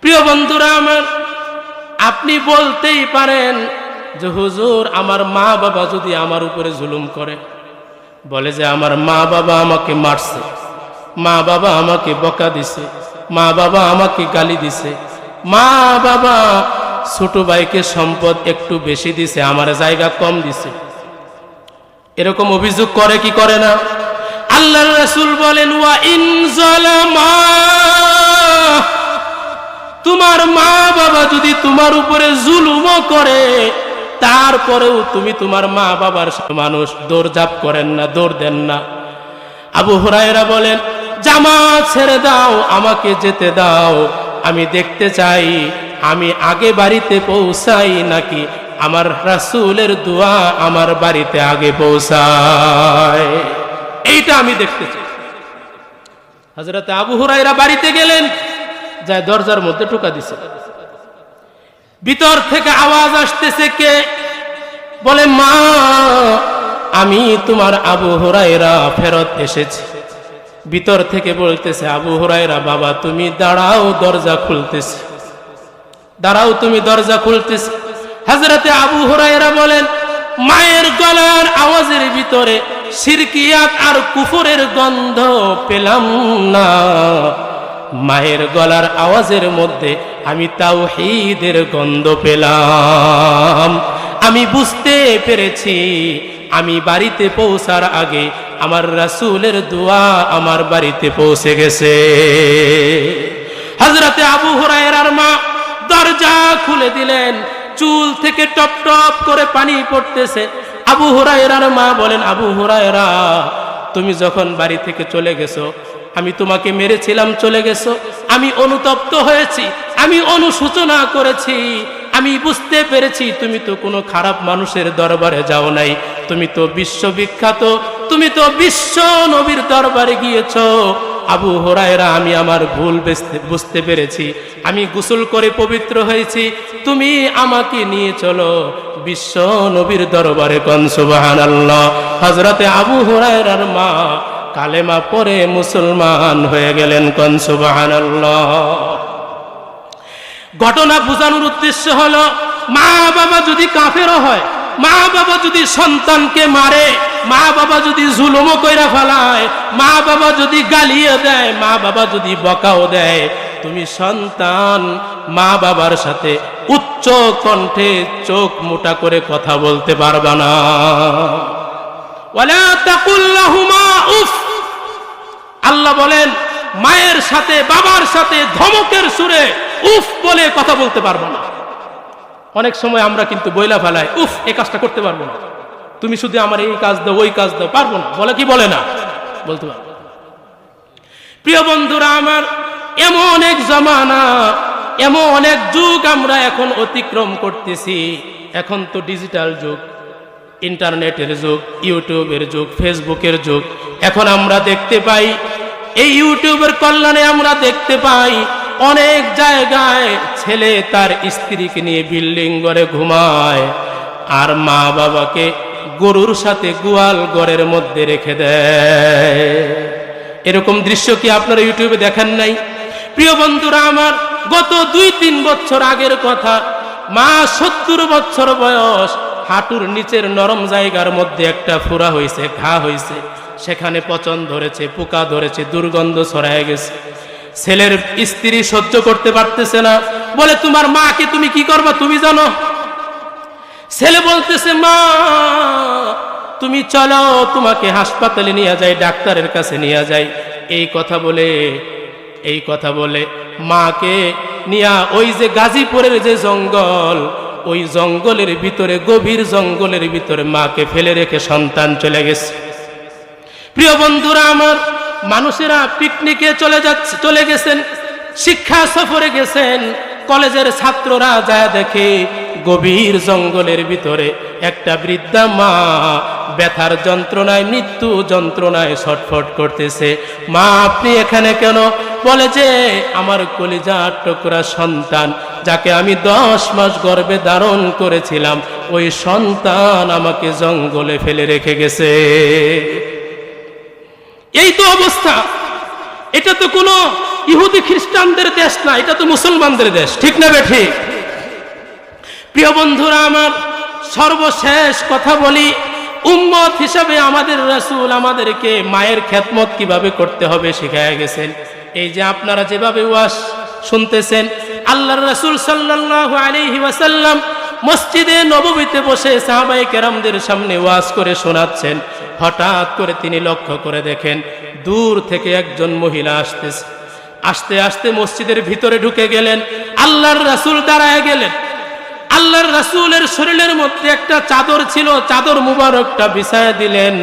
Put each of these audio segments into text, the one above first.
প্রিয় বন্ধুরা আমার, আপনি বলতেই পারেন যে হুজুর আমার মা বাবা যদি আমার উপরে জুলুম করে, বলে যে আমার মা বাবা আমাকে মারছে, মা বাবা আমাকে বকা দিছে, মা বাবা আমাকে গালি দিছে, মা বাবা ছোট ভাইকে সম্পদ একটু বেশি দিছে, আমার জায়গা কম দিছে, এরকম অভিযোগ করে কি করে না? আল্লাহর রাসূল বলেন ওয়া ইন যালামা, তোমার মা বাবা যদি তোমার উপরে জুলুমও করে, তারপরেও তুমি তোমার মা বাবার মানুষ দৌড়ঝাঁপ করেন না, দৌড় দেন না। আবু হুরায়রা বলেন জামাত ছেড়ে দাও, আমাকে যেতে দাও, আমি দেখতে চাই আমি আগে বাড়িতে পৌঁছাই নাকি আমার রাসূলের দোয়া আমার বাড়িতে আগে পৌঁছায়, এইটা আমি দেখতে চাই। হযরত আবু হুরায়রা বাড়িতে গেলেন, যায় দরজার মধ্যে টোকা দিছে, ভিতর থেকে আওয়াজ আসতেছে, কে? বলে মা আমি তোমার আবু হুরায়রা ফেরত এসেছি। ভিতর থেকে বলতেছে আবু হুরায়রা বাবা তুমি দাঁড়াও, দরজা খুলতেছি, দাঁড়াও তুমি দরজা খুলতেছি। হযরতে আবু হুরায়রা বলেন মায়ের গলার আওয়াজের ভিতরে শিরকিয়াত আর কুফরের গন্ধ পেলাম না, মায়ের গলার আওয়াজের মধ্যে আমি তাওহীদের গন্ধ পেলাম। আমি বুঝতে পেরেছি আমি বাড়িতে পৌঁছার আগে আমার রাসূলের দোয়া আমার বাড়িতে পৌঁছে গেছে। হযরতে আবু হুরায়রার মা দরজা খুলে দিলেন, চুল থেকে টপ টপ করে পানি পড়তেছে। আবু হুরায়রার মা বলেন আবু হুরায়রা তুমি যখন বাড়ি থেকে চলে গেছো, আমি তোমাকে মেরেছিলাম, চলে গেছো, আমি অনুতপ্ত হয়েছি, আমি অনুশোচনা করেছি, আমি বুঝতে পেরেছি তুমি তো কোনো খারাপ মানুষের দরবারে যাও নাই, তুমি তো বিশ্ববিখ্যাত, তুমি তো বিশ্ব নবীর দরবারে গিয়েছো। আবু হুরায়রা আমি আমার ভুল বুঝতে পেরেছি, আমি গোসল করে পবিত্র হয়েছি, তুমি আমাকে নিয়ে চলো বিশ্ব নবীর দরবারে। কোন সুবহানাল্লাহ। হযরতে আবু হুরায়রার মা কালেমা পড়ে মুসলমান হয়ে গেলেন। কোন সুবহানাল্লাহ। ঘটনা বোঝানোর উদ্দেশ্য হলো মা বাবা যদি কাফেরও হয়, মা বাবা যদি সন্তানকে মারে, মা বাবা যদি জুলুমও কইরা ফেলায়, মা বাবা যদি গালিও দেয়, মা বাবা যদি বকাও দেয়, তুমি সন্তান মা বাবার সাথে উচ্চ কণ্ঠে চোখ মোটা করে কথা বলতে পারবা না। ওয়ালা তাকুল লাহুমা উফ, আল্লাহ বলেন মায়ের সাথে বাবার সাথে ধমকের সুরে উফ বলে কথা বলতে পারবো না। অনেক সময় আমরা কিন্তু বইলা ফেলাই উফ এই কাজটা করতে পারবো না, তুমি শুধু আমার এই কাজ দাও ওই কাজ দাও, পারবো না, বলে কি বলে না? বলতে পারবো। প্রিয় বন্ধুরা আমার, এমন এক জমানা, এমন এক যুগ আমরা এখন অতিক্রম করতেছি। এখন তো ডিজিটাল যুগ, ইন্টারনেটের যুগ, ইউটিউবের যুগ, ফেসবুকের যুগ। এখন আমরা দেখতে পাই, এই ইউটিউবের কল্যাণে আমরা দেখতে পাই অনেক জায়গায় ছেলে তার স্ত্রীকে নিয়ে বিল্ডিং ঘরে ঘুমায়, আর মা বাবাকে গরুর সাথে গোয়াল ঘরের মধ্যে রেখে দেয়। এরকম দৃশ্য কি আপনারা ইউটিউবে দেখেন নাই? প্রিয় বন্ধুরা আমার, গত 2-3 বছর আগের কথা, মা 70 বছর বয়স, হাঁটুর নিচের নরম জায়গার মধ্যে একটা ফোড়া হয়েছে, ঘা হয়েছে, সেখানে পচন ধরেছে, পোকা ধরেছে, দুর্গন্ধ ছড়ায় গেছে। ছেলের স্ত্রী সহ্য করতে পারতেছে না, বলে তোমার মাকে তুমি কি করবা তুমি জানো? ছেলে বলতেছে মা তুমি চলো, তোমাকে হাসপাতালে নিয়ে যাই, ডাক্তারের কাছে নিয়ে যাই। এই কথা বলে মাকে নিয়া ওই যে গাজীপুরের যে জঙ্গল, ওই জঙ্গলের ভিতরে, গভীর জঙ্গলের ভিতরে মাকে ফেলে রেখে সন্তান চলে গেছে। প্রিয় বন্ধুরা আমার, মানুষেরা পিকনিকে চলে গেছেন, শিক্ষা সফরে গেছেন, কলেজের ছাত্ররা যায় দেখে গভীর জঙ্গলের ভিতরে একটা বৃদ্ধা মা ব্যথার যন্ত্রণায়, মৃত্যু যন্ত্রণায় ছটফট করতেছে। মা আপনি এখানে কেন? বলে যে আমার কলিজার টুকরা সন্তান, যাকে আমি 10 মাস গর্ভে ধারণ করেছিলাম, ওই সন্তান আমাকে জঙ্গলে ফেলে রেখে গেছে। এই তো অবস্থা। এটা তো কোনো ইহুদি খ্রিস্টানদের দেশ না, এটা তো মুসলমানদের দেশ, ঠিক না বেঠিক? প্রিয় বন্ধুরা আমার, সর্বশেষ কথা বলি, উম্মত হিসাবে আমাদের রাসূল আমাদেরকে মায়ের খেদমত কিভাবে করতে হবে শিখায়া গেছেন। এই যে আপনারা যেভাবে ওয়াজ শুনতেছেন, আল্লাহর রাসূল সাল্লাল্লাহু আলাইহি ওয়াসাল্লাম মসজিদে নববীতে বসে সাহাবায়ে কেরামদের সামনে ওয়াজ করে শোনাচ্ছেন। হঠাৎ করে তিনি লক্ষ্য করে দেখেন দূর থেকে একজন মহিলা আসতেছে। আস্তে আস্তে মসজিদের ভিতরে ঢুকে গেলেন, আল্লাহর রাসূল দাঁড়ায় গেলেন। আল্লাহর রাসূলের শরীরের মধ্যে একটা চাদর ছিল, চাদর মুবারকটা বিছায়া দিলেন।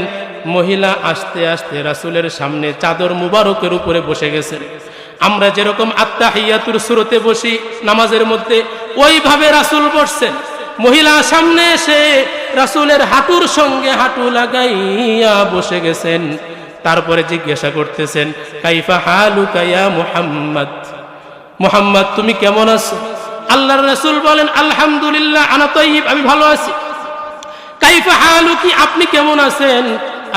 মহিলা আস্তে আস্তে রাসূলের সামনে চাদর মুবারকের উপরে বসে গেছেন। আমরা যেরকম আত্তাহিয়াতুর সূরাতে বসি নামাজের মধ্যে, ওইভাবে রাসূল বসছেন। মহিলা সামনে এসে রাসূলের হাঁটুর সঙ্গে হাঁটু লাগাইয়া বসে গেছেন। তারপরে জিজ্ঞাসা করতেছেন, কাইফা হালুকা ইয়া মুহাম্মদ, মুহাম্মদ তুমি কেমন আছো? আল্লাহর রাসূল বলেন, আলহামদুলিল্লাহ আনা তাইয়িব, আমি ভালো আছি। কাইফা হালুকি, আপনি কেমন আছেন?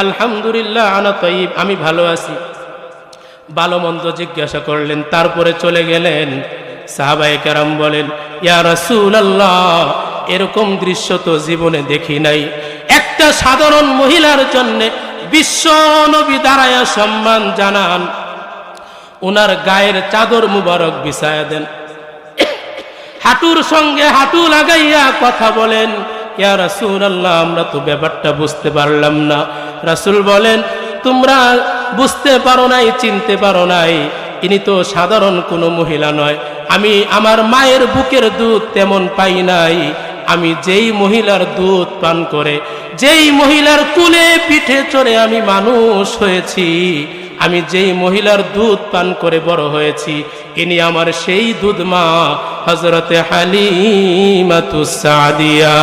আলহামদুলিল্লাহ আনা তাইয়িব, আমি ভালো আছি। ভালো মন্দ জিজ্ঞাসা করলেন, তারপরে চলে গেলেন। সাহাবায়ে কেরাম বলেন, ইয়া রাসূলুল্লাহ, এরকম দৃশ্য তো জীবনে দেখি নাই। একটা সাধারণ মহিলার জন্য বিশ্ব নবী দাঁড়ায়া সম্মান জানান, ওনার গায়ের চাদর মুবারক বিছায়া দেন, হাঁটুর সঙ্গে হাঁটু লাগাইয়া কথা বলেন। ইয়া রাসূলুল্লাহ, আমরা তো ব্যাপারটা বুঝতে পারলাম না। রাসূল বলেন, তোমরা বুঝতে পারো নাই, চিনতে পারো নাই, ইনি তো সাধারণ কোনো মহিলা নয়। আমি আমার মায়ের বুকের দুধ তেমন পাই নাই। আমি যেই মহিলার দুধ পান করে, যেই মহিলার কুলে পিঠে চড়ে আমি মানুষ হয়েছি, আমি যেই মহিলার দুধ পান করে বড় হয়েছি, ইনি আমার সেই দুধ মা হযরতে হালিমাতুস সাদিয়া।